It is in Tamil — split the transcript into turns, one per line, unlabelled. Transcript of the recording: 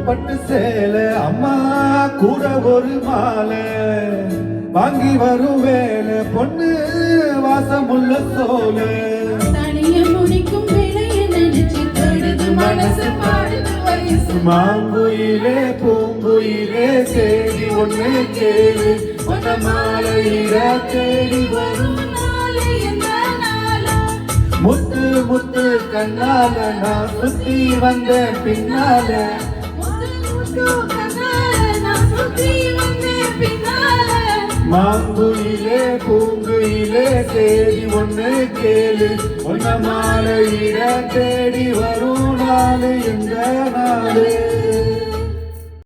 பட்டு சேலை அம்மா கூட ஒரு மாலை வாங்கி வரும் வேலை பொண்ணு வாசமுள்ள சோலை
தனிய முடிக்கும் வேலையை நினைச்சு தொடுது மனசு பாடுது வயசு
மாங்குயிலே பூங்குயிலே தேடி ஒண்ணு கேளு ஒன்ன மாலையிட தேடி வரும்
நாளை எந்த நாளா
முத்து முத்து கண்ணால நான் சுத்தி வந்த பின்னால
முத்து முத்து கண்ணால நான் சுத்தி வந்தேன் பின்னால
மாங்குயிலே பூங்குயிலே தேடி ஒண்ணு கேளு ஒன்ன மாலையிட தேடி வரும் நாளு எங்க நாளு